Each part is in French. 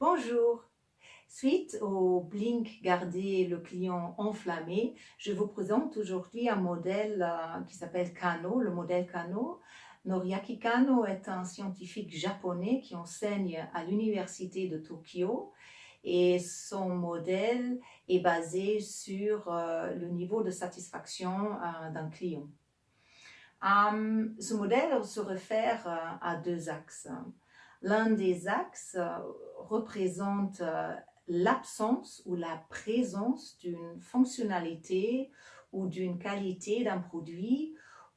Bonjour. Suite au blink garder le client enflammé, je vous présente aujourd'hui un modèle qui s'appelle Kano, le modèle Kano. Noriaki Kano est un scientifique japonais qui enseigne à l'université de Tokyo et son modèle est basé sur le niveau de satisfaction d'un client. Ce modèle se réfère à deux axes. L'un des axes représente l'absence ou la présence d'une fonctionnalité ou d'une qualité d'un produit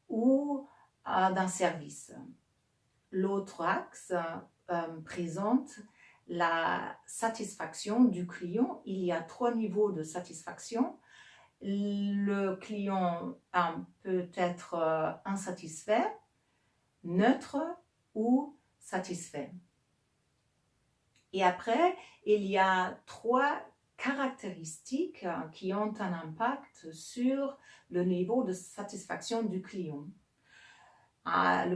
ou d'un service. L'autre axe présente la satisfaction du client. Il y a trois niveaux de satisfaction. Le client peut être insatisfait, neutre ou satisfait. Et après, il y a trois caractéristiques qui ont un impact sur le niveau de satisfaction du client. La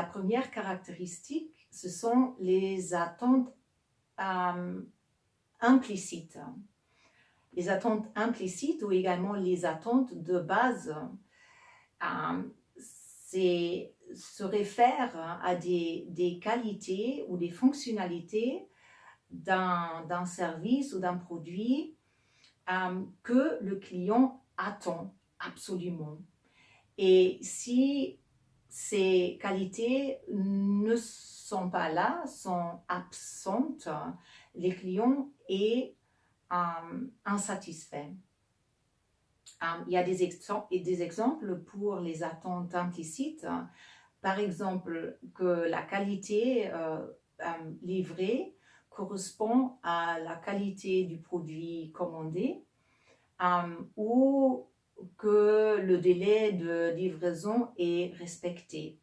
première caractéristique, ce sont les attentes implicites. Les attentes implicites ou également les attentes de base se réfèrent à des qualités ou des fonctionnalités d'un service ou d'un produit que le client attend absolument. Et si ces qualités ne sont pas là, sont absentes, le client est insatisfait. Il y a des exemples pour les attentes implicites. Par exemple, que la qualité livrée correspond à la qualité du produit commandé ou que le délai de livraison est respecté.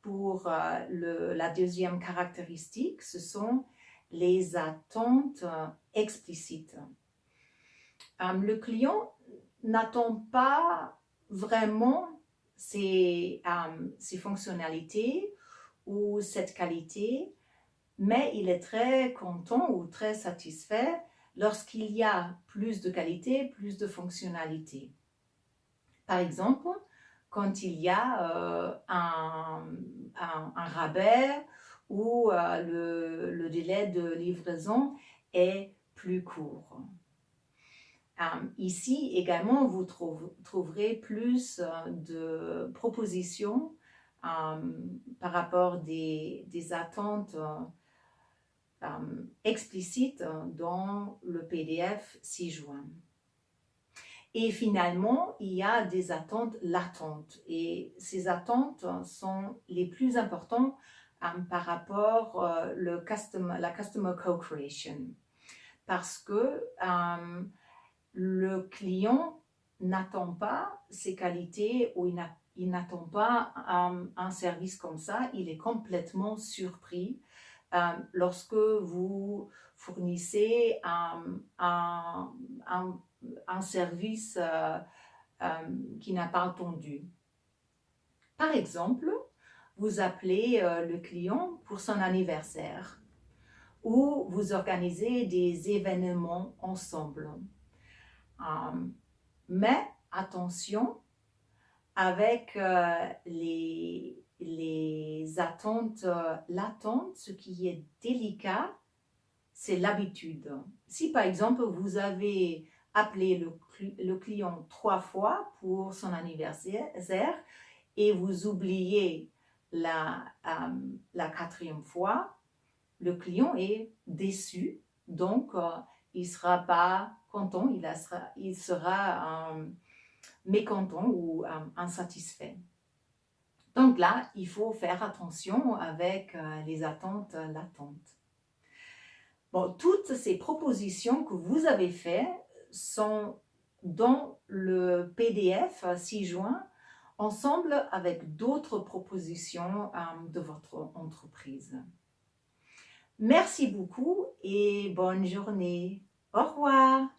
Pour la deuxième caractéristique, ce sont les attentes explicites. Le client n'attend pas vraiment ces fonctionnalités ou cette qualité, mais il est très content ou très satisfait lorsqu'il y a plus de qualité, plus de fonctionnalité. Par exemple, quand il y a un rabais ou le délai de livraison est plus court. Ici également, vous trouverez plus de propositions par rapport des attentes explicites dans le PDF ci-joint. Et finalement, il y a des attentes latentes. Et ces attentes sont les plus importantes par rapport à la Customer Co-Creation. Parce que le client n'attend pas ces qualités ou il n'attend pas un service comme ça. Il est complètement surpris lorsque vous fournissez un service qui n'a pas attendu. Par exemple, vous appelez le client pour son anniversaire ou vous organisez des événements ensemble. Mais attention, avec les attentes latentes, ce qui est délicat, c'est l'habitude. Si par exemple vous avez appelé le client 3 fois pour son anniversaire et vous oubliez la 4e fois, le client est déçu, donc il ne sera pas content, il sera mécontent ou insatisfait. Donc là, il faut faire attention avec les attentes latentes. Bon, toutes ces propositions que vous avez faites sont dans le PDF ci-joint, ensemble avec d'autres propositions de votre entreprise. Merci beaucoup et bonne journée. Au revoir.